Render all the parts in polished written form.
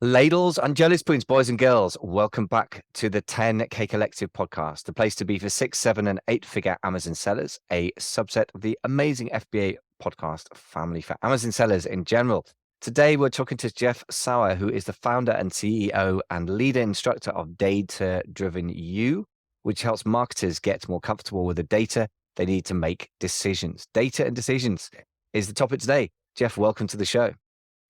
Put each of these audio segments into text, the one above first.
Ladles and jelly spoons, boys and girls, welcome back to the 10K Collective podcast, the place to be for 6, 7, and 8-figure Amazon sellers, a subset of the amazing FBA podcast family for Amazon sellers in general. Today, we're talking to Jeff Sauer, who is the founder and CEO and leader instructor of Data Driven You, which helps marketers get more comfortable with the data they need to make decisions. Data and decisions is the topic today. Jeff, welcome to the show.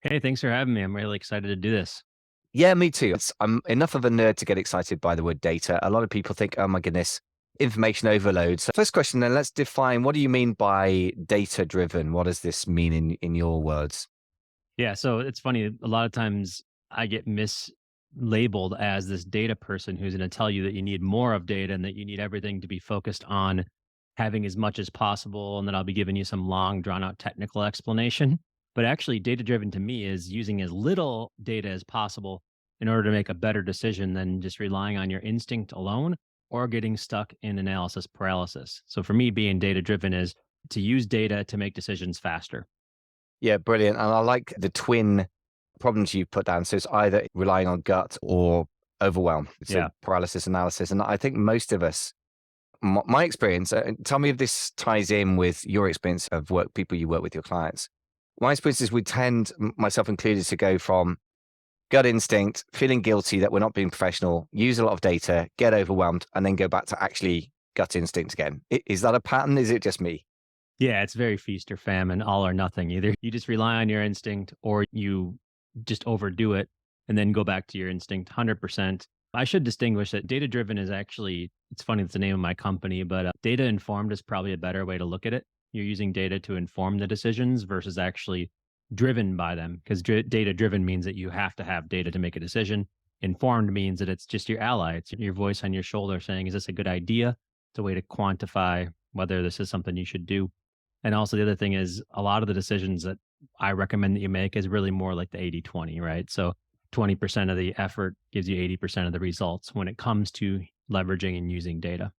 Hey, thanks for having me. I'm really excited to do this. Yeah, me too. I'm enough of a nerd to get excited by the word data. A lot of people think, oh my goodness, information overload. So first question then, let's define, what do you mean by data driven? What does this mean in your words? Yeah, so it's funny. A lot of times I get mislabeled as this data person who's going to tell you that you need more of data and that you need everything to be focused on having as much as possible. And then I'll be giving you some long, drawn out technical explanation. But actually, data driven to me is using as little data as possible in order to make a better decision than just relying on your instinct alone or getting stuck in analysis paralysis. So for me, being data driven is to use data to make decisions faster. Yeah, brilliant. And I like the twin problems you've put down. So it's either relying on gut or overwhelm. So Yeah. paralysis analysis. And I think most of us, my experience, tell me if this ties in with your experience of people you work with, your clients. My experience is we tend, myself included, to go from gut instinct, feeling guilty that we're not being professional, use a lot of data, get overwhelmed, and then go back to actually gut instinct again. Is that a pattern? Is it just me? Yeah, it's very feast or famine, all or nothing. Either you just rely on your instinct or you just overdo it and then go back to your instinct 100%. I should distinguish that data driven is actually, it's funny, it's the name of my company, but data informed is probably a better way to look at it. You're using data to inform the decisions versus actually driven by them, because data driven means that you have to have data to make a decision. Informed means that it's just your ally, it's your voice on your shoulder saying, is this a good idea? It's a way to quantify whether this is something you should do. And also the other thing is a lot of the decisions that I recommend that you make is really more like the 80-20, right? So 20% of the effort gives you 80% of the results when it comes to leveraging and using data.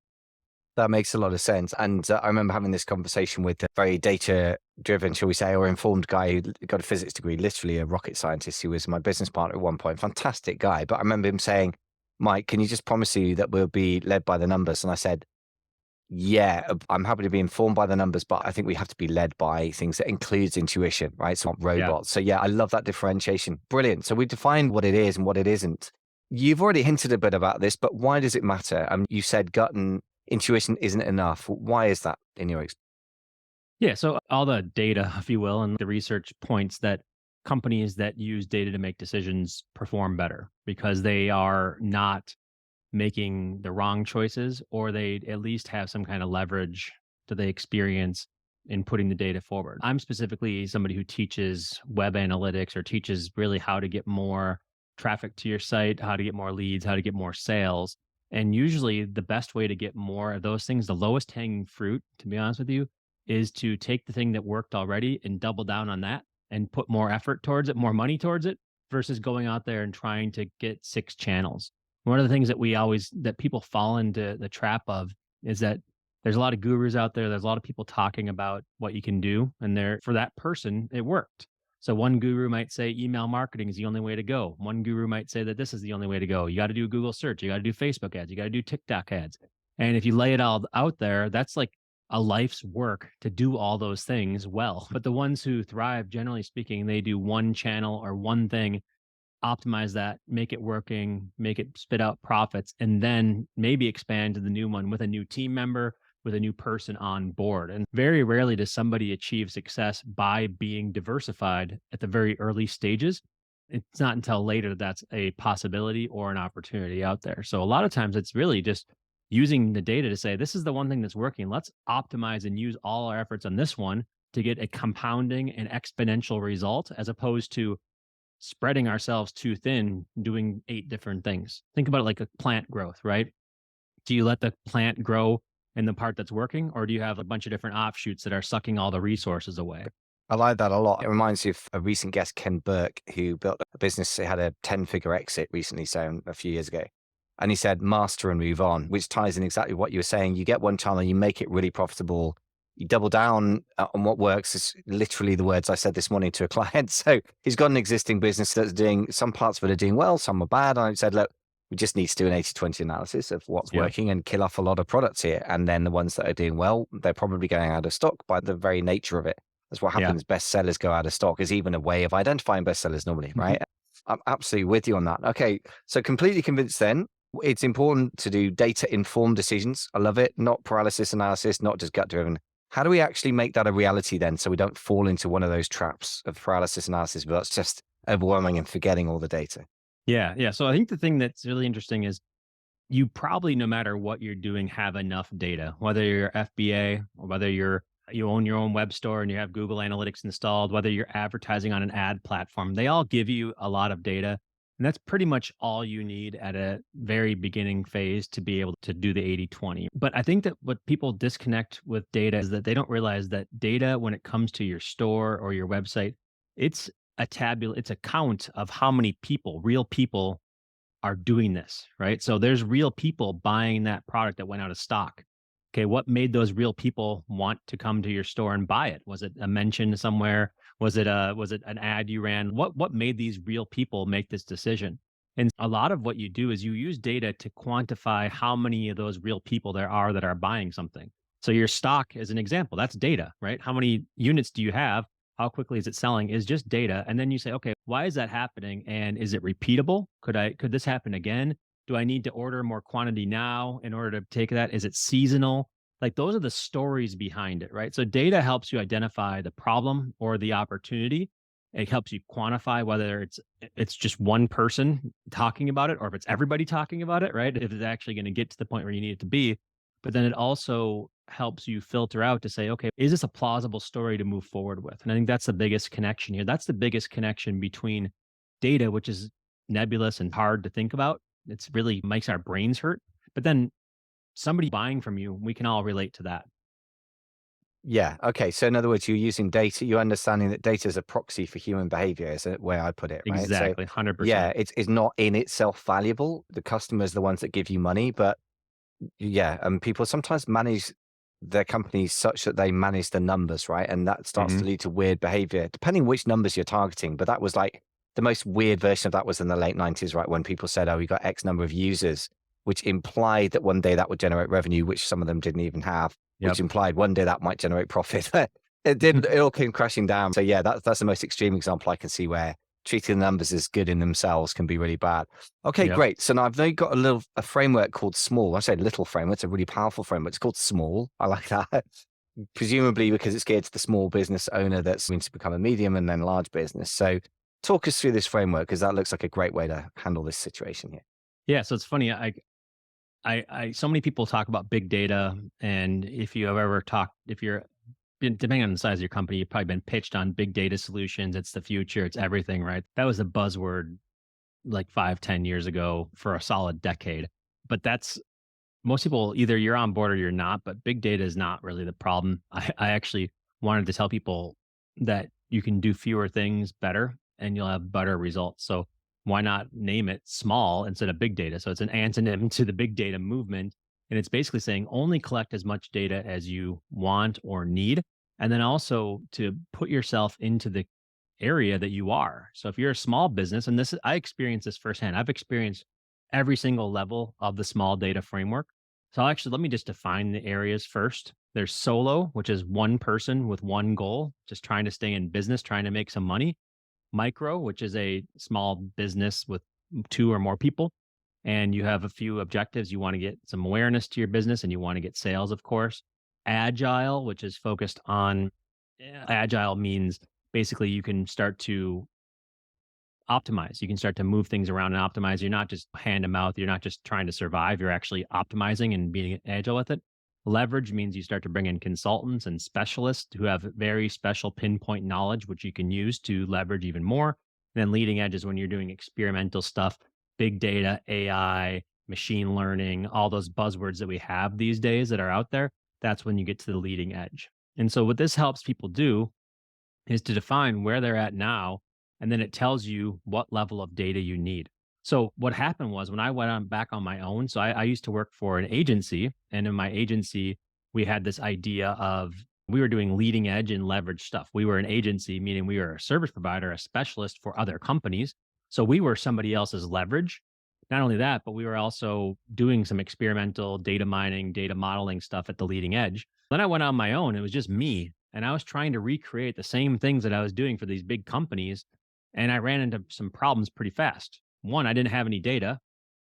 That makes a lot of sense. And I remember having this conversation with a very data driven, shall we say, or informed guy who got a physics degree, literally a rocket scientist who was my business partner at one point. Fantastic guy. But I remember him saying, Mike, can you just promise you that we'll be led by the numbers? And I said, yeah, I'm happy to be informed by the numbers, but I think we have to be led by things that includes intuition, right? It's not Yeah. robots. So yeah, I love that differentiation. Brilliant. So we defined what it is and what it isn't. You've already hinted a bit about this, but why does it matter? You said gut and intuition isn't enough. Why is that in your experience? Yeah. So all the data, if you will, and the research points that companies that use data to make decisions perform better because they are not making the wrong choices, or they at least have some kind of leverage that they experience in putting the data forward. I'm specifically somebody who teaches web analytics or teaches really how to get more traffic to your site, how to get more leads, how to get more sales. And usually the best way to get more of those things, the lowest hanging fruit, to be honest with you, is to take the thing that worked already and double down on that and put more effort towards it, more money towards it versus going out there and trying to get 6 channels. One of the things that people fall into the trap of is that there's a lot of gurus out there. There's a lot of people talking about what you can do. And for that person, it worked. So one guru might say email marketing is the only way to go. One guru might say that this is the only way to go. You got to do Google search. You got to do Facebook ads. You got to do TikTok ads. And if you lay it all out there, that's like a life's work to do all those things well. But the ones who thrive, generally speaking, they do one channel or one thing, optimize that, make it working, make it spit out profits, and then maybe expand to the new one with a new team member, with a new person on board. And very rarely does somebody achieve success by being diversified at the very early stages. It's not until later that's a possibility or an opportunity out there. So a lot of times it's really just using the data to say, this is the one thing that's working. Let's optimize and use all our efforts on this one to get a compounding and exponential result, as opposed to spreading ourselves too thin, doing 8 different things. Think about it like a plant growth, right? Do you let the plant grow in the part that's working, or do you have a bunch of different offshoots that are sucking all the resources away? I like that a lot. It reminds me of a recent guest, Ken Burke, who built a business. He had a 10-figure exit recently, so a few years ago. And he said, master and move on, which ties in exactly what you were saying. You get one channel, you make it really profitable. You double down on what works is literally the words I said this morning to a client. So he's got an existing business that's doing, some parts of it are doing well, some are bad. I said, look, we just need to do an 80-20 analysis of what's Yeah. working and kill off a lot of products here. And then the ones that are doing well, they're probably going out of stock by the very nature of it. That's what Yeah. happens. Bestsellers go out of stock is even a way of identifying bestsellers normally, Mhm. right? I'm absolutely with you on that. Okay. So completely convinced then. It's important to do data informed decisions. I love it. Not paralysis analysis, not just gut driven. How do we actually make that a reality then so we don't fall into one of those traps of paralysis analysis, but it's just overwhelming and forgetting all the data? Yeah. Yeah. So I think the thing that's really interesting is you probably, no matter what you're doing, have enough data, whether you're FBA or whether you own your own web store and you have Google Analytics installed, whether you're advertising on an ad platform, they all give you a lot of data. And that's pretty much all you need at a very beginning phase to be able to do the 80-20. But I think that what people disconnect with data is that they don't realize that data, when it comes to your store or your website, it's it's a count of how many people, real people, are doing this, right? So there's real people buying that product that went out of stock. Okay, what made those real people want to come to your store and buy it? Was it a mention somewhere? Was it an ad you ran? What made these real people make this decision? And a lot of what you do is you use data to quantify how many of those real people there are that are buying something. So your stock is an example. That's data, right? How many units do you have? How quickly is it selling is just data. And then you say, okay, why is that happening? And is it repeatable? Could this happen again? Do I need to order more quantity now in order to take that? Is it seasonal? Like those are the stories behind it, right? So data helps you identify the problem or the opportunity. It helps you quantify whether it's just one person talking about it or if it's everybody talking about it, right? If it's actually going to get to the point where you need it to be. But then it also helps you filter out to say, okay, is this a plausible story to move forward with? And I think that's the biggest connection here. That's the biggest connection between data, which is nebulous and hard to think about. It's really makes our brains hurt. But then somebody buying from you, we can all relate to that. Yeah. Okay. So in other words, you're using data, you're understanding that data is a proxy for human behavior, is the way I put it, right? So Exactly. yeah, 100%. it's not in itself valuable. The customers are the ones that give you money, but yeah, and people sometimes manage their companies such that they manage the numbers, right? And that starts Hmm. to lead to weird behavior, depending which numbers you're targeting. But that was like the most weird version of that was in the late 90s, right? When people said, oh, we got X number of users, which implied that one day that would generate revenue, which some of them didn't even have, which Yep. implied one day that might generate profit. It didn't, it all came crashing down. So yeah, that's the most extreme example I can see where treating the numbers as good in themselves can be really bad. Okay, Yep. great. So now I've now got a framework called S.M.A.L.L. I say little framework. It's a really powerful framework. It's called S.M.A.L.L. I like that. Presumably because it's geared to the small business owner that's going to become a medium and then large business. So talk us through this framework because that looks like a great way to handle this situation here. Yeah. So it's funny. So many people talk about big data, and if you have ever talked, if you're depending on the size of your company, you've probably been pitched on big data solutions. It's the future. It's everything, right? That was a buzzword like 5, 10 years ago for a solid decade. But that's most people, either you're on board or you're not, but big data is not really the problem. I actually wanted to tell people that you can do fewer things better and you'll have better results. So why not name it small instead of big data? So it's an antonym to the big data movement. And it's basically saying only collect as much data as you want or need. And then also to put yourself into the area that you are. So if you're a small business, and I experienced this firsthand. I've experienced every single level of the small data framework. So actually, let me just define the areas first. There's solo, which is one person with one goal, just trying to stay in business, trying to make some money. Micro, which is a small business with two or more people. And you have a few objectives. You want to get some awareness to your business and you want to get sales, of course. Agile, which is focused on agile means basically you can start to optimize. You can start to move things around and optimize. You're not just hand to mouth. You're not just trying to survive. You're actually optimizing and being agile with it. Leverage means you start to bring in consultants and specialists who have very special pinpoint knowledge, which you can use to leverage even more. And then leading edge is when you're doing experimental stuff, big data, AI, machine learning, all those buzzwords that we have these days that are out there. That's when you get to the leading edge. And so what this helps people do is to define where they're at now, and then it tells you what level of data you need. So what happened was when I went on back on my own, so I used to work for an agency, and in my agency, we had this idea of We were doing leading edge and leverage stuff. We were an agency, meaning we were a service provider, a specialist for other companies. So we were somebody else's leverage. Not only that, but we were also doing some experimental data mining, data modeling stuff at the leading edge. Then I went on my own. It was just me. And I was trying to recreate the same things that I was doing for these big companies. And I ran into some problems pretty fast. One, I didn't have any data.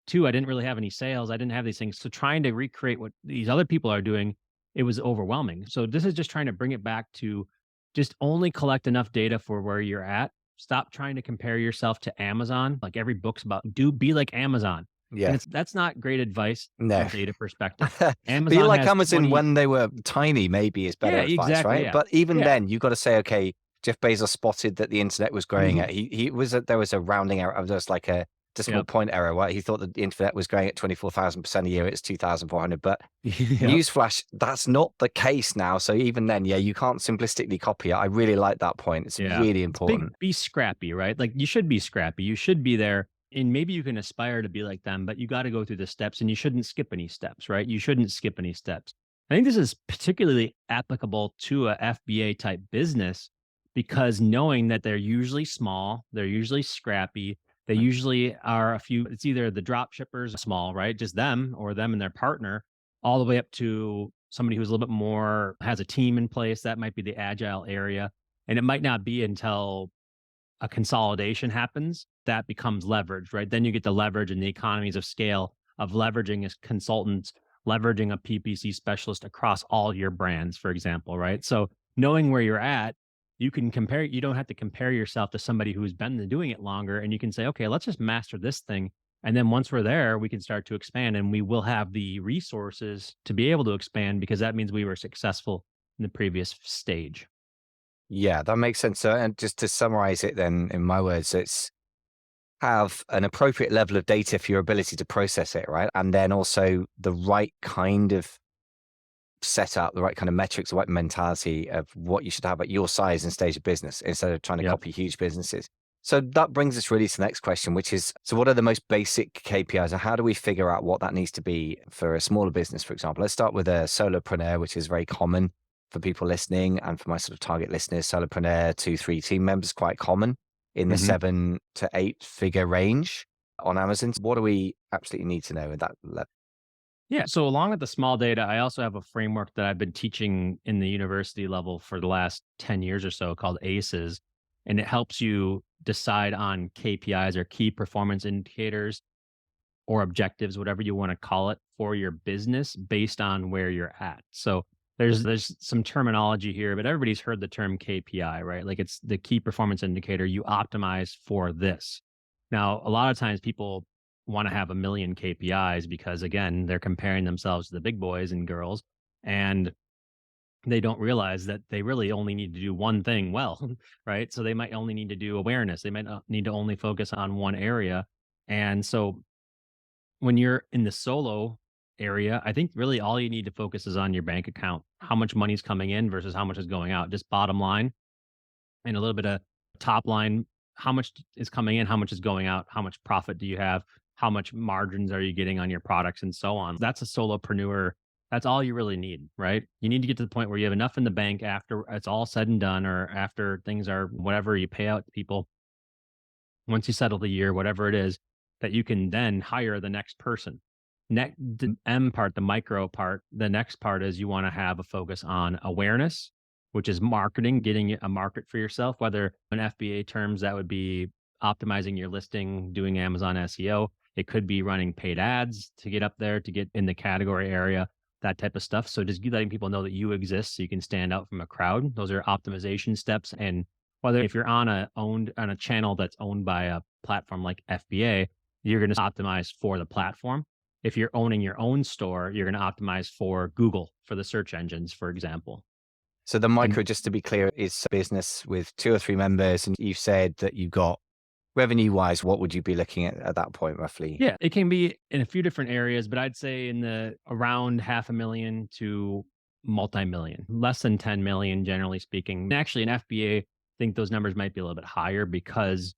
Two, I didn't really have any sales. I didn't have these things. So trying to recreate what these other people are doing, it was overwhelming. So this is just trying to bring it back to just only collect enough data for where you're at. Stop trying to compare yourself to Amazon. Like every book's about do be like Amazon. And Yeah. that's not great advice from No. a data perspective. Be Amazon like has Amazon 20. when they were tiny, maybe is better Yeah, advice, exactly. right? Yeah. But even Yeah. then, you've got to say, okay, Jeff Bezos spotted that the internet was growing Mhm. at there was a rounding error. There was like a decimal Yep. point error, right? He thought that the internet was growing at 24,000% a year. It's 2,400. But Yep. newsflash, that's not the case now. So even then, yeah, you can't simplistically copy it. I really like that point. It's Yeah. really It's big, important. be scrappy, right? Like you should be scrappy. You should be there. And maybe you can aspire to be like them, but you got to go through the steps and you shouldn't skip any steps, right? You shouldn't skip any steps. I think this is particularly applicable to a FBA type business because knowing that they're usually small, they're usually scrappy, they usually are a few, it's either the drop shippers, small, right? Just them or them and their partner, all the way up to somebody who's a little bit more, has a team in place. That might be the agile area. And it might not be until a consolidation happens that becomes leverage, right? Then you get the leverage and the economies of scale of leveraging as consultants, leveraging a PPC specialist across all your brands, for example, right? So knowing where you're at, you can compare, you don't have to compare yourself to somebody who's been doing it longer. And you can say, okay, let's just master this thing. And then once we're there, we can start to expand and we will have the resources to be able to expand because that means we were successful in the previous stage. Yeah, that makes sense. So, and just to summarize it then in my words, it's have an appropriate level of data for your ability to process it, right? And then also the right kind of setup, the right kind of metrics, the right mentality of what you should have at your size and stage of business instead of trying to Yep. copy huge businesses. So that brings us really to the next question, which is, so what are the most basic KPIs and how do we figure out what that needs to be for a smaller business, for example? Let's start with a solopreneur, which is very common for people listening and for my sort of target listeners. Solopreneur, 2, 3 team members, quite common in the Mhm. 7 to 8 figure range on Amazon. What do we absolutely need to know at that level? Yeah. So along with the small data, I also have a framework that I've been teaching in the university level for the last 10 years or so called ACEs. And it helps you decide on KPIs or key performance indicators or objectives, whatever you want to call it, for your business based on where you're at. So there's some terminology here, but everybody's heard the term KPI, right? Like it's the key performance indicator. You optimize for this. Now, a lot of times people want to have a million KPIs because again, they're comparing themselves to the big boys and girls, and they don't realize that they really only need to do one thing well, right? So they might only need to do awareness. They might not need to only focus on one area. And so when you're in the solo area, I think really all you need to focus is on your bank account, how much money's coming in versus how much is going out, just bottom line and a little bit of top line. How much is coming in? How much is going out? How much profit do you have? How much margins are you getting on your products and so on? That's a solopreneur. That's all you really need, right? You need to get to the point where you have enough in the bank after it's all said and done, or after things are whatever you pay out to people once you settle the year, whatever it is, that you can then hire the next person. The M part, the micro part, the next part is you want to have a focus on awareness, which is marketing, getting a market for yourself, whether in FBA terms, that would be optimizing your listing, doing Amazon SEO. It could be running paid ads to get up there, to get in the category area, that type of stuff. So just letting people know that you exist so you can stand out from a crowd. Those are optimization steps. And whether if you're on a channel that's owned by a platform like FBA, you're going to optimize for the platform. If you're owning your own store, you're going to optimize for Google for the search engines, for example. So the And micro, just to be clear, is a business with 2 or 3 members, and you've said that you've got revenue wise, what would you be looking at that point roughly? yeah, it can be in a few different areas, but I'd say in the around 500,000 to multi-million, less than 10 million, generally speaking. And actually, in FBA, I think those numbers might be a little bit higher because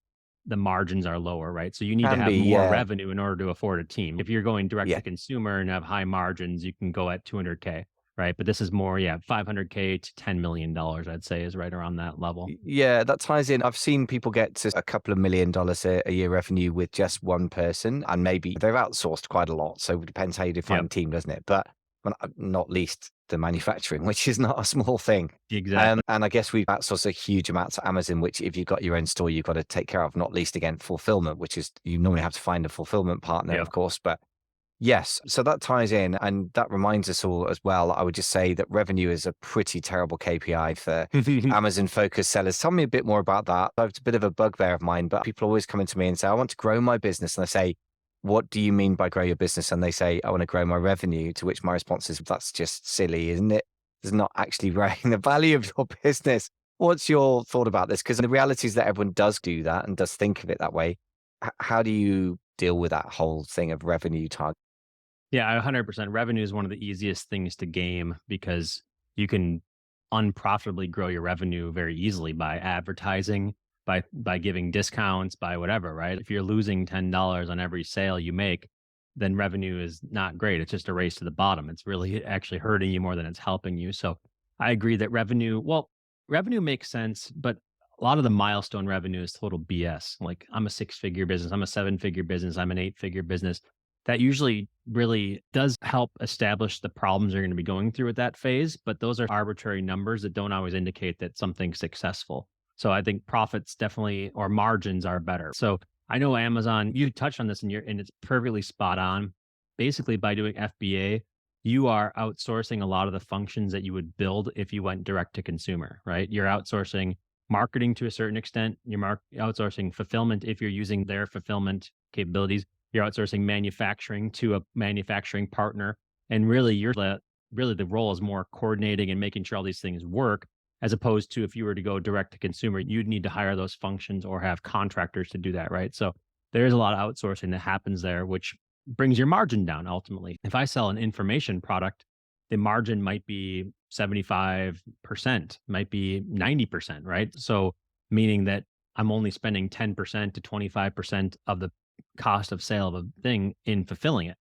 the margins are lower, right? So you need to Can be, have more yeah, revenue in order to afford a team. If you're going direct yeah. to consumer and have high margins, you can go at 200K. right? But this is more, yeah, 500K to $10 million, I'd say, is right around that level. Yeah, that ties in. I've seen people get to a couple of $1 million a year revenue with just one person, and maybe they've outsourced quite a lot. So it depends how you define Yep, team, doesn't it? But not least the manufacturing, which is not a small thing. exactly. And I guess we outsource a huge amount to Amazon, which if you've got your own store, you've got to take care of, not least again, fulfillment, which is you normally have to find a fulfillment partner, Yep. of course. But yes, so that ties in, and that reminds us all as well. I would just say that revenue is a pretty terrible KPI for Amazon-focused sellers. Tell me a bit more about that. It's a bit of a bugbear of mine, but people always come into me and say, "I want to grow my business," and I say, "What do you mean by grow your business?" And they say, "I want to grow my revenue." To which my response is, "That's just silly, isn't it? It's not actually growing the value of your business." What's your thought about this? Because the reality is that everyone does do that and does think of it that way. How do you deal with that whole thing of revenue target? Yeah, 100%. Revenue is one of the easiest things to game because you can unprofitably grow your revenue very easily by advertising, by giving discounts, by whatever, right? If you're losing $10 on every sale you make, then revenue is not great. It's just a race to the bottom. It's really actually hurting you more than it's helping you. So I agree that revenue makes sense, but a lot of the milestone revenue is total BS. Like I'm a six-figure business, I'm a seven-figure business, I'm an eight-figure business. That usually really does help establish the problems you're going to be going through at that phase, but those are arbitrary numbers that don't always indicate that something's successful. So I think profits definitely or margins are better. So I know Amazon, you touched on this and it's perfectly spot on. Basically, by doing FBA, you are outsourcing a lot of the functions that you would build if you went direct to consumer, right? You're outsourcing marketing to a certain extent. You're outsourcing fulfillment if you're using their fulfillment capabilities. You're outsourcing manufacturing to a manufacturing partner, and really the role is more coordinating and making sure all these things work, as opposed to if you were to go direct to consumer, you'd need to hire those functions or have contractors to do that, right? So there is a lot of outsourcing that happens there, which brings your margin down ultimately. If I sell an information product, the margin might be 75%, might be 90%, right? So meaning that I'm only spending 10% to 25% of the cost of sale of a thing in fulfilling it.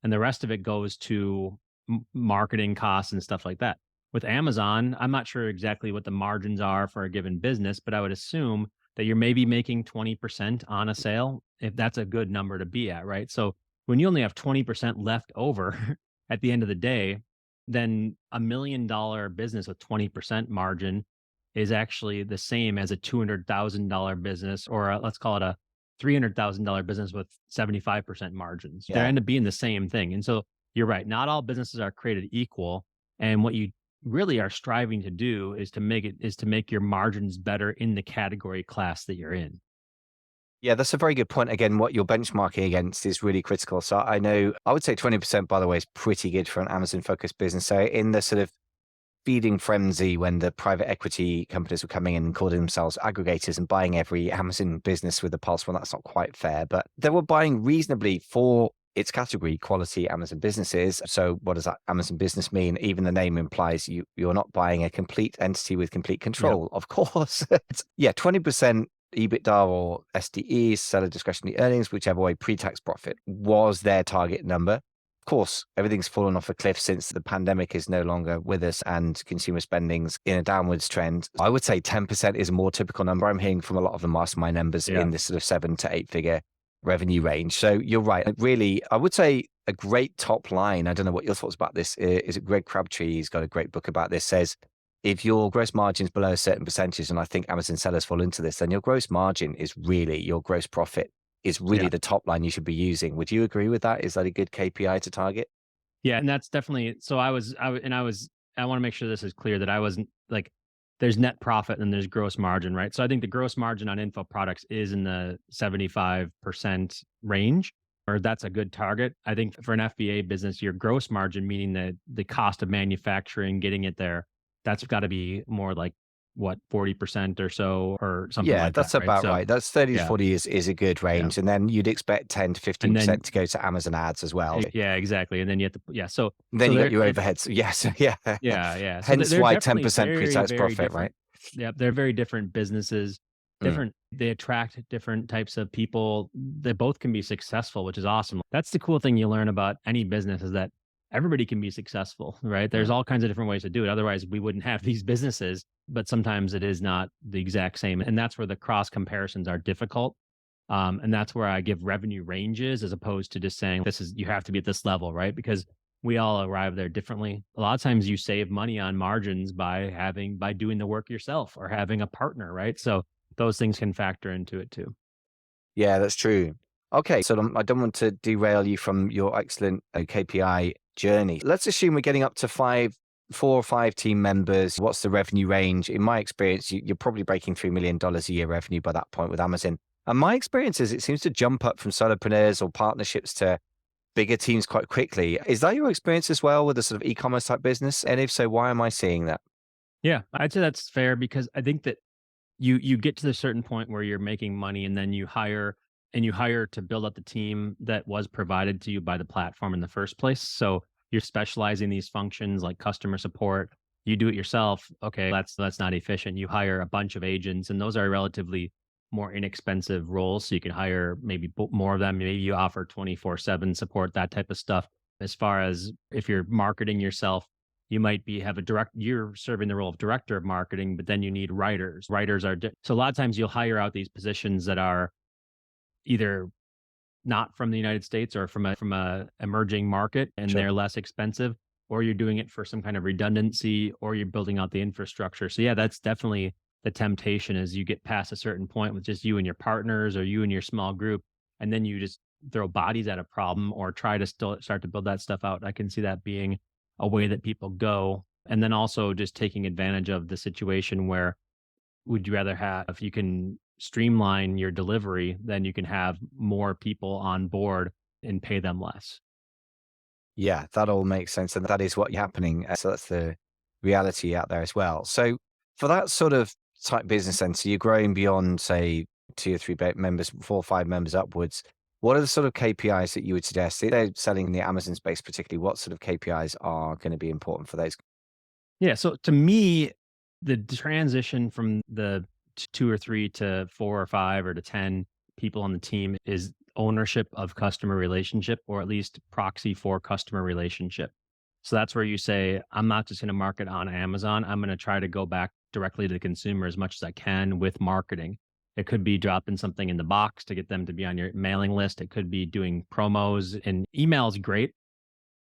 And the rest of it goes to marketing costs and stuff like that. With Amazon, I'm not sure exactly what the margins are for a given business, but I would assume that you're maybe making 20% on a sale, if that's a good number to be at, right? So when you only have 20% left over at the end of the day, then $1 million business with 20% margin is actually the same as a $200,000 business, or let's call it a $300,000 business with 75% margins. They Yeah. end up being the same thing. And so you're right. Not all businesses are created equal. And what you really are striving to do is to make your margins better in the category class that you're in. Yeah, that's a very good point. Again, what you're benchmarking against is really critical. So I know I would say 20%, by the way, is pretty good for an Amazon focused business. So in the sort of feeding frenzy when the private equity companies were coming in and calling themselves aggregators and buying every Amazon business with a pulse, well, that's not quite fair, but they were buying reasonably for its category quality Amazon businesses. So what does that Amazon business mean? Even the name implies you're not buying a complete entity with complete Yep. control, of course. Yeah, 20% EBITDA or SDE, seller discretionary earnings, whichever way, pre-tax profit was their target number. Of course, everything's fallen off a cliff since the pandemic is no longer with us and consumer spending's in a downwards trend. I would say 10% is a more typical number. I'm hearing from a lot of the mastermind members Yeah. in this sort of 7 to 8 figure revenue range. So you're right. Really, I would say a great top line. I don't know what your thoughts about this. Is it Greg Crabtree? He's got a great book about this. Says if your gross margin is below a certain percentage, and I think Amazon sellers fall into this, then your gross margin is really your gross profit is really Yeah. the top line you should be using. Would you agree with that? Is that a good KPI to target? Yeah, and that's definitely so I want to make sure this is clear that I wasn't like there's net profit and there's gross margin, right? So I think the gross margin on info products is in the 75% range, or that's a good target. I think for an FBA business, your gross margin, meaning the cost of manufacturing, getting it there, that's got to be more like what 40% or so or something Yeah, like that, that's right? about So right. That's 30 to yeah, 40 is a good yeah. range. And then you'd expect 10 to And then 15% to go to Amazon ads as well. yeah, exactly. And then you have to yeah, Then so you got there your it overheads. Yes. Yeah. yeah, yeah. So Hence they're why definitely 10% very, pre-tax very profit, right? different. Yeah, they're very different businesses. Mm. They attract different types of people. They both can be successful, which is awesome. That's the cool thing you learn about any business is that everybody can be successful, right? There's Mm. all kinds of different ways to do it. Otherwise, we wouldn't have these businesses, but sometimes it is not the exact same. And that's where the cross comparisons are difficult. And that's where I give revenue ranges as opposed to just saying, this is, you have to be at this level, right? Because we all arrive there differently. A lot of times you save money on margins by doing the work yourself or having a partner, right? So those things can factor into it too. Yeah, that's true. Okay, so I don't want to derail you from your excellent KPI journey. Let's assume we're getting up to 4 or 5 team members. What's the revenue range? In my experience, you're probably breaking $3 million a year revenue by that point with Amazon. And my experience is it seems to jump up from solopreneurs or partnerships to bigger teams quite quickly. Is that your experience as well with a sort of e-commerce type business? And if so, why am I seeing that? Yeah, I'd say that's fair because I think that you get to the certain point where you're making money and then you hire to build up the team that was provided to you by the platform in the first place. So you're specializing these functions like customer support. You do it yourself. Okay, that's not efficient. You hire a bunch of agents and those are relatively more inexpensive roles. So you can hire maybe more of them. Maybe you offer 24/7 support, that type of stuff. As far as if you're marketing yourself, you might you're serving the role of director of marketing, but then you need writers. So a lot of times you'll hire out these positions that are either not from the United States or from a emerging market and Sure. they're less expensive, or you're doing it for some kind of redundancy, or you're building out the infrastructure. So yeah, that's definitely the temptation as you get past a certain point with just you and your partners or you and your small group, and then you just throw bodies at a problem or try to still start to build that stuff out. I can see that being a way that people go. And then also just taking advantage of the situation where would you rather have if you can streamline your delivery, then you can have more people on board and pay them less. Yeah, that all makes sense. And that is what's happening. So that's the reality out there as well. So for that sort of type business then, so you're growing beyond, say, 2 or 3 members, 4 or 5 members upwards. What are the sort of KPIs that you would suggest? If they're selling in the Amazon space, particularly, what sort of KPIs are going to be important for those? Yeah, so to me, the transition from the 2 or 3 to 4 or 5 or to 10 people on the team is ownership of customer relationship or at least proxy for customer relationship. So that's where you say, I'm not just going to market on Amazon. I'm going to try to go back directly to the consumer as much as I can with marketing. It could be dropping something in the box to get them to be on your mailing list. It could be doing promos and email is great.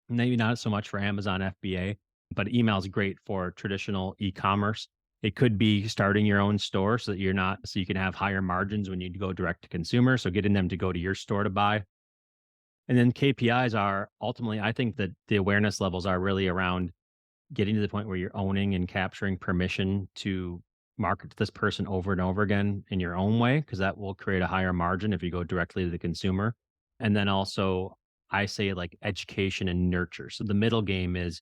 Maybe not so much for Amazon FBA, but email is great for traditional e-commerce. It could be starting your own store so that so you can have higher margins when you go direct to consumer. So getting them to go to your store to buy. And then KPIs are ultimately, I think that the awareness levels are really around getting to the point where you're owning and capturing permission to market to this person over and over again in your own way, because that will create a higher margin if you go directly to the consumer. And then also, I say like education and nurture. So the middle game is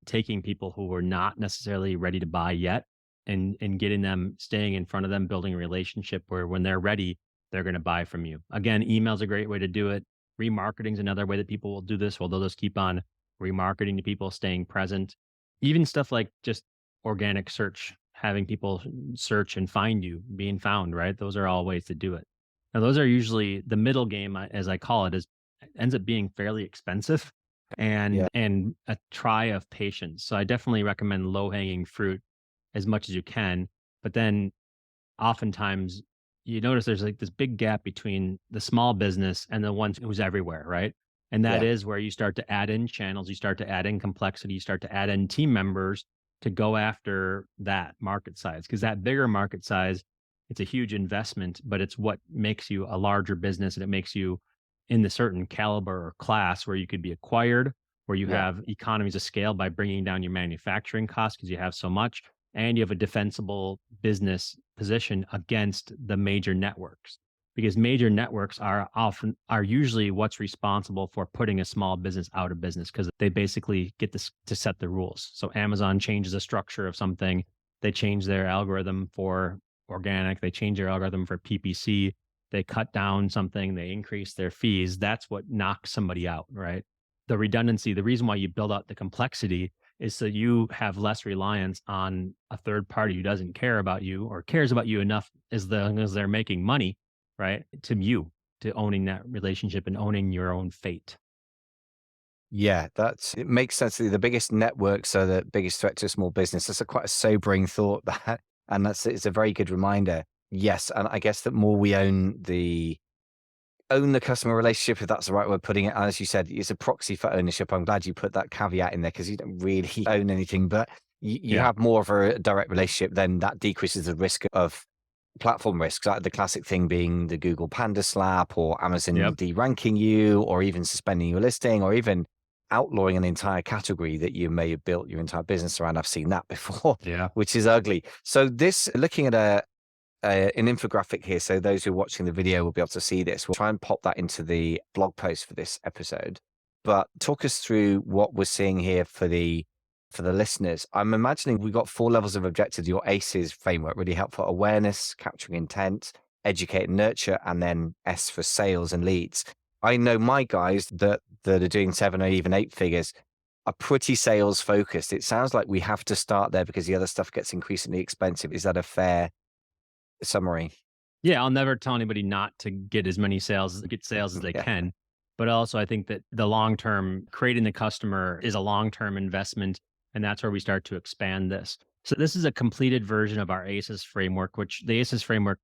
taking people who are not necessarily ready to buy yet and getting them staying in front of them, building a relationship where when they're ready, they're going to buy from you. Again, email's a great way to do it. Remarketing is another way that people will do this. Well, they'll just keep on remarketing to people, staying present. Even stuff like just organic search, having people search and find you, being found, right? Those are all ways to do it. Now, those are usually the middle game, as I call it, is ends up being fairly expensive Yeah. and a try of patience. So I definitely recommend low hanging fruit as much as you can. But then oftentimes you notice there's like this big gap between the small business and the one who's everywhere, right? And that Yeah. is where you start to add in channels, you start to add in complexity, you start to add in team members to go after that market size. Because that bigger market size, it's a huge investment, but it's what makes you a larger business and it makes you in the certain caliber or class where you could be acquired, where you Yeah. have economies of scale by bringing down your manufacturing costs because you have so much and you have a defensible business position against the major networks because major networks are usually what's responsible for putting a small business out of business because they basically get this to set the rules. So Amazon changes the structure of something, they change their algorithm for organic, they change their algorithm for PPC, they cut down something, they increase their fees. That's what knocks somebody out, right? The redundancy, the reason why you build out the complexity is so you have less reliance on a third party who doesn't care about you or cares about you enough as long as they're making money, right? To owning that relationship and owning your own fate. Yeah, it makes sense. The biggest networks are the biggest threat to small business. That's quite a sobering thought, that, and it's a very good reminder. Yes, and I guess that more we own the customer relationship, if that's the right way of putting it. As you said, it's a proxy for ownership. I'm glad you put that caveat in there because you don't really own anything, but you Yeah. have more of a direct relationship. Then that decreases the risk of platform risks, like the classic thing being the Google Panda slap or Amazon Yep. de-ranking you, or even suspending your listing, or even outlawing an entire category that you may have built your entire business around. I've seen that before, Yeah. which is ugly. So this, looking at an infographic here, so those who are watching the video will be able to see this. We'll try and pop that into the blog post for this episode. But talk us through what we're seeing here for the listeners. I'm imagining we've got 4 levels of objectives. Your ACEs framework really helpful: awareness, capturing intent, educate and nurture, and then S for sales and leads. I know my guys that are doing 7 or even 8 figures are pretty sales focused. It sounds like we have to start there because the other stuff gets increasingly expensive. Is that a fair summary? Yeah, I'll never tell anybody not to get sales as they Yeah. can. But also I think that the long term creating the customer is a long term investment. And that's where we start to expand this. So this is a completed version of our ACEs framework, which the ACEs framework,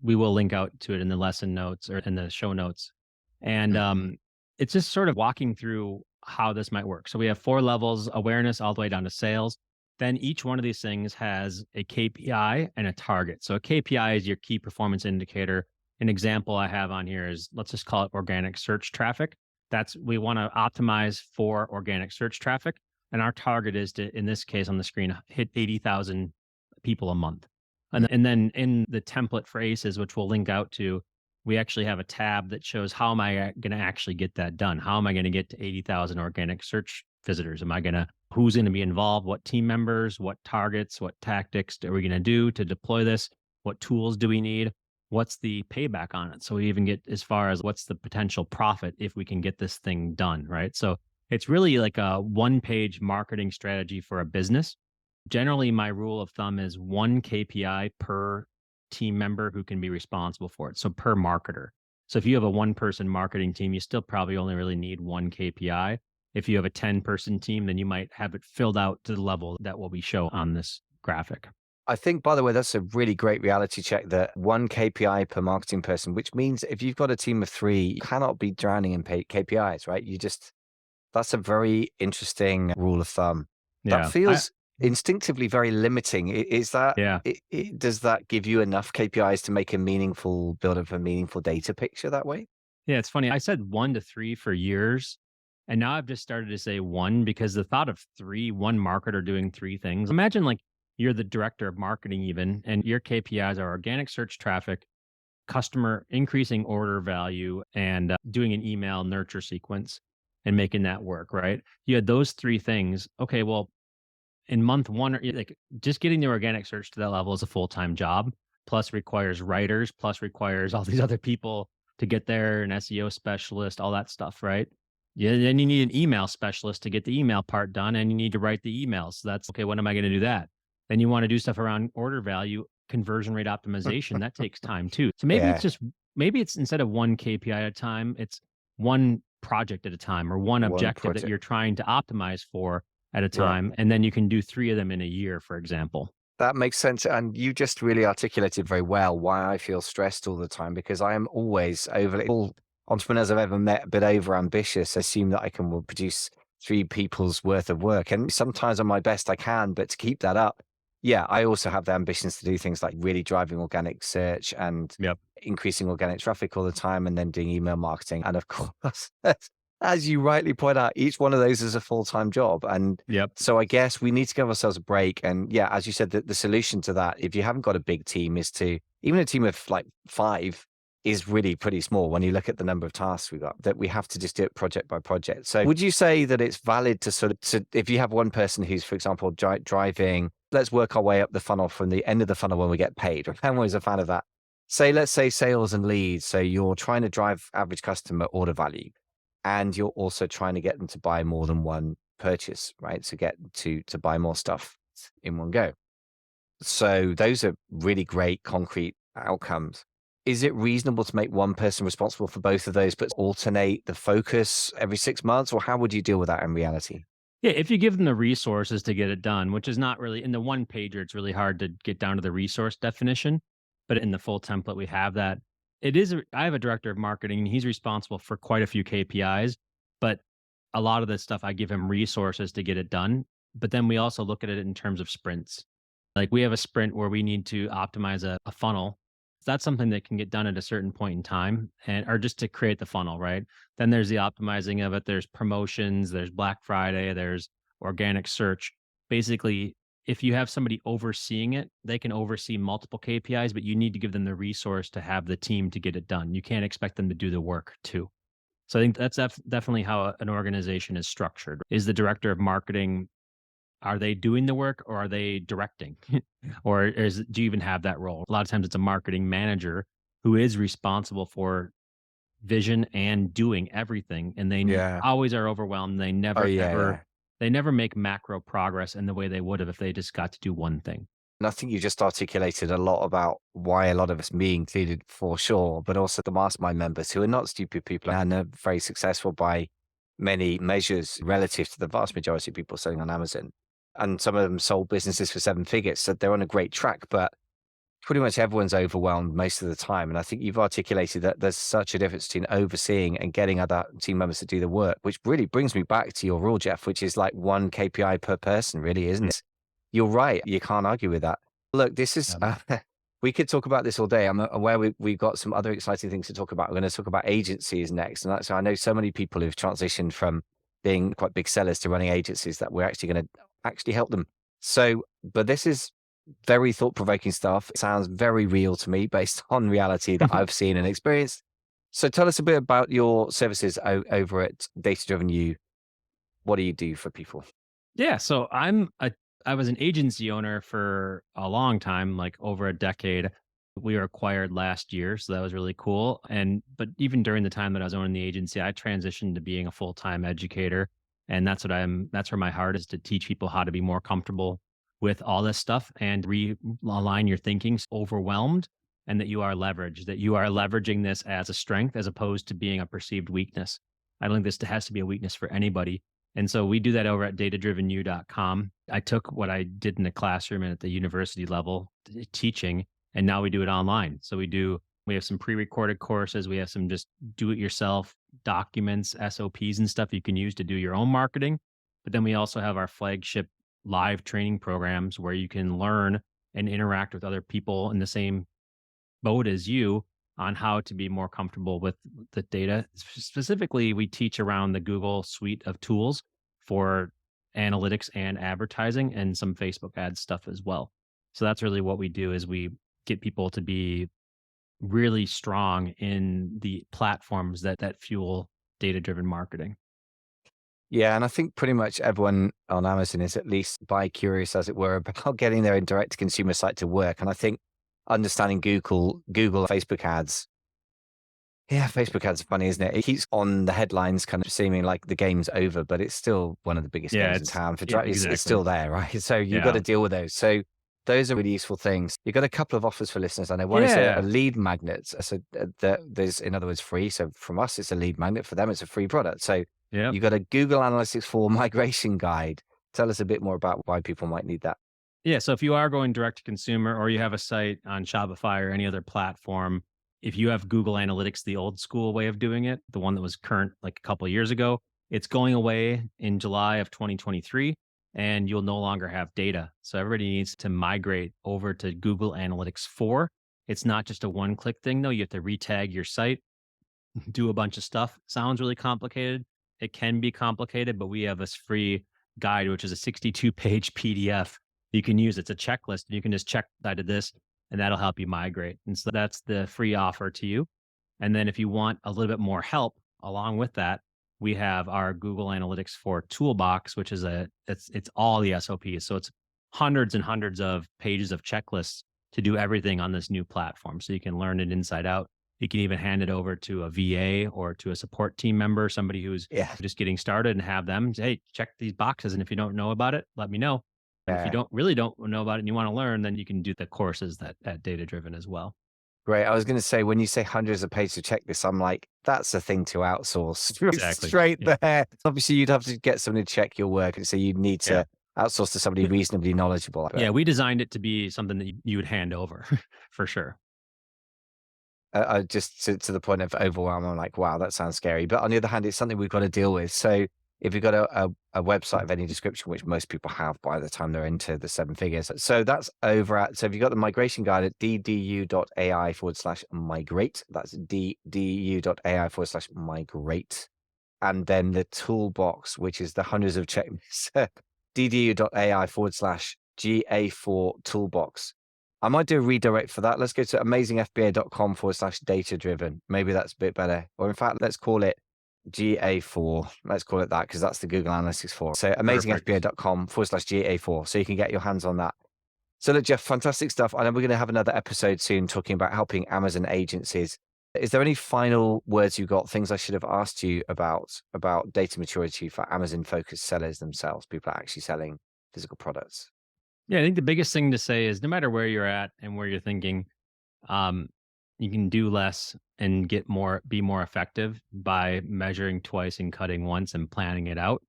we will link out to it in the lesson notes or in the show notes. And Mhm. it's just sort of walking through how this might work. So we have 4 levels: awareness all the way down to sales. Then each one of these things has a KPI and a target. So a KPI is your key performance indicator. An example I have on here is, let's just call it organic search traffic. We want to optimize for organic search traffic. And our target is to, in this case on the screen, hit 80,000 people a month. And then in the template for ACEs, which we'll link out to, we actually have a tab that shows how am I going to actually get that done? How am I going to get to 80,000 organic search visitors? Who's going to be involved? What team members? What targets? What tactics are we going to do to deploy this? What tools do we need? What's the payback on it? So we even get as far as what's the potential profit if we can get this thing done, right? So it's really like a one-page marketing strategy for a business. Generally, my rule of thumb is one KPI per team member who can be responsible for it. So per marketer. So if you have a one-person marketing team, you still probably only really need one KPI. If you have a 10-person team, then you might have it filled out to the level that will be shown on this graphic. I think, by the way, that's a really great reality check, that one KPI per marketing person, which means if you've got a team of 3, you cannot be drowning in KPIs, right? That's a very interesting rule of thumb. That Yeah. feels instinctively very limiting. Is that, Yeah. does that give you enough KPIs to make build up a meaningful data picture that way? Yeah, it's funny. I said 1 to 3 for years, and now I've just started to say 1 because the thought of 3, one marketer doing 3 things. Imagine like you're the director of marketing even, and your KPIs are organic search traffic, customer increasing order value, and doing an email nurture sequence and making that work, right? You had those 3 things. Okay, well, in month 1, or like just getting the organic search to that level is a full-time job, plus requires writers, plus requires all these other people to get there, an SEO specialist, all that stuff, right? Yeah, then you need an email specialist to get the email part done, and you need to write the emails. So that's okay. When am I going to do that? Then you want to do stuff around order value, conversion rate optimization. That takes time too. So Yeah, maybe it's instead of one KPI at a time, it's one project at a time or one one objective that project. you're trying to optimize for at a Yeah. time, and then you can do 3 of them in a year, for example. That makes sense. And you just really articulated very well why I feel stressed all the time, because I am always overly, all entrepreneurs I've ever met, a bit over ambitious, assume that I can will produce 3 people's worth of work. And sometimes on my best I can, but to keep that up, yeah, I also have the ambitions to do things like really driving organic search and Yep. increasing organic traffic all the time, and then doing email marketing. And of course, as you rightly point out, each one of those is a full-time job. And Yep. so I guess we need to give ourselves a break. And yeah, as you said, the solution to that, if you haven't got a big team, is to, even a team of like 5 is really pretty small when you look at the number of tasks we got, that we have to just do it project by project. So would you say that it's valid to if you have one person who's, for example, driving, let's work our way up the funnel from the end of the funnel when we get paid. I'm always a fan of that. Let's say sales and leads. So you're trying to drive average customer order value, and you're also trying to get them to buy more than one purchase, right? So get to buy more stuff in one go. So those are really great concrete outcomes. Is it reasonable to make one person responsible for both of those, but alternate the focus every 6 months? Or how would you deal with that in reality? Yeah, if you give them the resources to get it done, which is not really in the one pager, it's really hard to get down to the resource definition. But in the full template, we have that. I have a director of marketing, and he's responsible for quite a few KPIs, but a lot of this stuff, I give him resources to get it done. But then we also look at it in terms of sprints. Like we have a sprint where we need to optimize a funnel. That's something that can get done at a certain point in time and or just to create the funnel, right? Then there's the optimizing of it. There's promotions, there's Black Friday, there's organic search. Basically, if you have somebody overseeing it, they can oversee multiple KPIs, but you need to give them the resource to have the team to get it done. You can't expect them to do the work too. So I think that's definitely how an organization is structured. Is the director of marketing, are they doing the work or are they directing? Or do you even have that role? A lot of times it's a marketing manager who is responsible for vision and doing everything, and Yeah. always are overwhelmed. Oh, yeah, yeah. They never make macro progress in the way they would have if they just got to do one thing. And I think you just articulated a lot about why a lot of us, me included for sure, but also the mastermind members who are not stupid people and are very successful by many measures relative to the vast majority of people selling on Amazon. And some of them sold businesses for 7 figures. So they're on a great track, but pretty much everyone's overwhelmed most of the time. And I think you've articulated that there's such a difference between overseeing and getting other team members to do the work, which really brings me back to your rule, Jeff, which is like one KPI per person, really, isn't it? You're right. You can't argue with that. Look, this is, we could talk about this all day. I'm aware we've got some other exciting things to talk about. We're going to talk about agencies next. And that's, I know so many people who've transitioned from being quite big sellers to running agencies that we're actually going to actually help them. So, but this is very thought provoking stuff. It sounds very real to me based on reality that I've seen and experienced. So tell us a bit about your services over at Data Driven You. What do you do for people? Yeah, so I was an agency owner for a long time, like over a decade. We were acquired last year, so that was really cool. And but even during the time that I was owning the agency, I transitioned to being a full-time educator. And that's where my heart is, to teach people how to be more comfortable with all this stuff and realign your thinking. Overwhelmed, and that you are leveraged, that you are leveraging this as a strength as opposed to being a perceived weakness. I don't think this has to be a weakness for anybody. And so we do that over at datadrivenyou.com. I took what I did in the classroom and at the university level teaching, and now we do it online. So we have some pre-recorded courses. We have some just do it yourself documents, SOPs and stuff you can use to do your own marketing. But then we also have our flagship live training programs where you can learn and interact with other people in the same boat as you on how to be more comfortable with the data. Specifically, we teach around the Google suite of tools for analytics and advertising and some Facebook ad stuff as well. So that's really what we do, is we get people to be really strong in the platforms that fuel data-driven marketing. Yeah, and I think pretty much everyone on Amazon is at least bi-curious, as it were, about getting their direct to consumer site to work. And I think understanding Google, Facebook ads. Yeah, Facebook ads are funny, isn't it? It keeps on the headlines, kind of seeming like the game's over, but it's still one of the biggest Yeah, games in town. It's exactly. still there, right? So you've got Yeah. to deal with those. So those are really useful things. You've got a couple of offers for listeners. I know one is a Yeah. lead magnet. So there's, in other words, free. So from us, it's a lead magnet. For them, it's a free product. So Yep. you've got a Google Analytics 4 migration guide. Tell us a bit more about why people might need that. Yeah. So if you are going direct to consumer, or you have a site on Shopify or any other platform, if you have Google Analytics, the old school way of doing it, the one that was current like a couple of years ago, it's going away in July of 2023, and you'll no longer have data. So everybody needs to migrate over to Google Analytics 4. It's not just a one click thing, though. You have to retag your site, do a bunch of stuff. Sounds really complicated. It can be complicated, but we have this free guide, which is a 62-page PDF you can use. It's a checklist. You can just check, I did this, and that'll help you migrate. And so that's the free offer to you. And then if you want a little bit more help along with that, we have our Google Analytics 4 toolbox, which is it's all the SOPs. So it's hundreds and hundreds of pages of checklists to do everything on this new platform. So you can learn it inside out. You can even hand it over to a VA or to a support team member, somebody who's Yeah. just getting started, and have them say, hey, check these boxes. And if you don't know about it, let me know. But if you Yeah. don't know about it and you want to learn, then you can do the courses that at Data Driven as well. Great. I was going to say, when you say hundreds of pages of checklists, I'm like, that's a thing to outsource Exactly. straight Yeah. there. Obviously, you'd have to get somebody to check your work. And so you'd need Yeah. to outsource to somebody reasonably knowledgeable. Yeah. But We designed it to be something that you would hand over for sure. I just to the point of overwhelm, I'm like, wow, that sounds scary. But on the other hand, it's something we've got to deal with. So if you've got a website of any description, which most people have by the time they're into the seven figures. So that's over at, so if you've got the migration guide at ddu.ai/migrate, that's ddu.ai/migrate. And then the toolbox, which is the hundreds of checklists, ddu.ai/GA4 toolbox. I might do a redirect for that. Let's go to amazingfba.com/data driven. Maybe that's a bit better. Or in fact, let's call it GA4. Let's call it that because that's the Google Analytics for. So Perfect. amazingfba.com/GA4. So you can get your hands on that. So look, Jeff, fantastic stuff. I know we're going to have another episode soon talking about helping Amazon agencies. Is there any final words you got, things I should have asked you about data maturity for Amazon focused sellers themselves, people that are actually selling physical products? Yeah. I think the biggest thing to say is no matter where you're at and where you're thinking, um, you can do less and be more effective by measuring twice and cutting once and planning it out.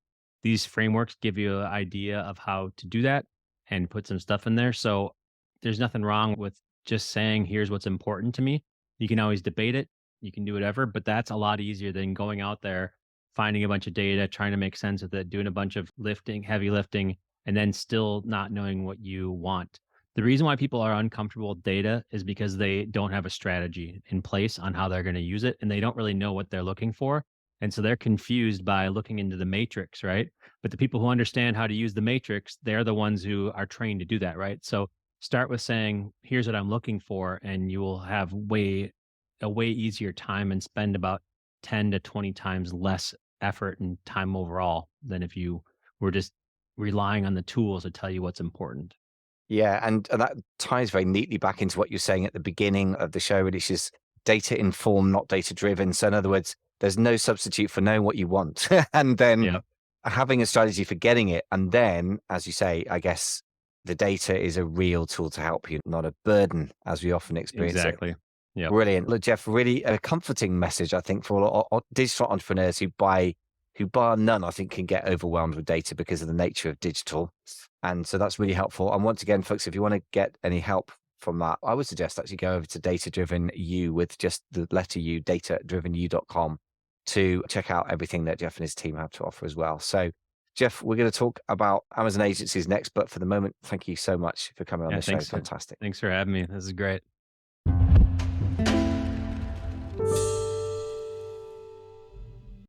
These frameworks give you an idea of how to do that and put some stuff in there. So there's nothing wrong with just saying, here's what's important to me. You can always debate it, you can do whatever, but that's a lot easier than going out there, finding a bunch of data, trying to make sense of it, doing a bunch of lifting, heavy lifting, and then still not knowing what you want. The reason why people are uncomfortable with data is because they don't have a strategy in place on how they're going to use it and they don't really know what they're looking for. And so they're confused by looking into the matrix, right? But the people who understand how to use the matrix, they're the ones who are trained to do that, right? So start with saying, here's what I'm looking for, and you will have a way easier time and spend about 10 to 20 times less effort and time overall than if you were just relying on the tools to tell you what's important. Yeah, and that ties very neatly back into what you're saying at the beginning of the show, which is data informed, not data driven. So in other words, there's no substitute for knowing what you want and then Yeah, having a strategy for getting it. And then, as you say, I guess the data is a real tool to help you, not a burden as we often experience it. exactly. Yep. Brilliant. Look, Jeff, really a comforting message, I think, for all digital entrepreneurs who bar none, I think, can get overwhelmed with data because of the nature of digital. And so that's really helpful. And once again, folks, if you want to get any help from that, I would suggest actually go over to Data Driven U with just the letter U, datadrivenyou.com to check out everything that Jeff and his team have to offer as well. So, Jeff, we're going to talk about Amazon agencies next, but for the moment, thank you so much for coming on Yeah, the show. Fantastic. thanks for having me. This is great.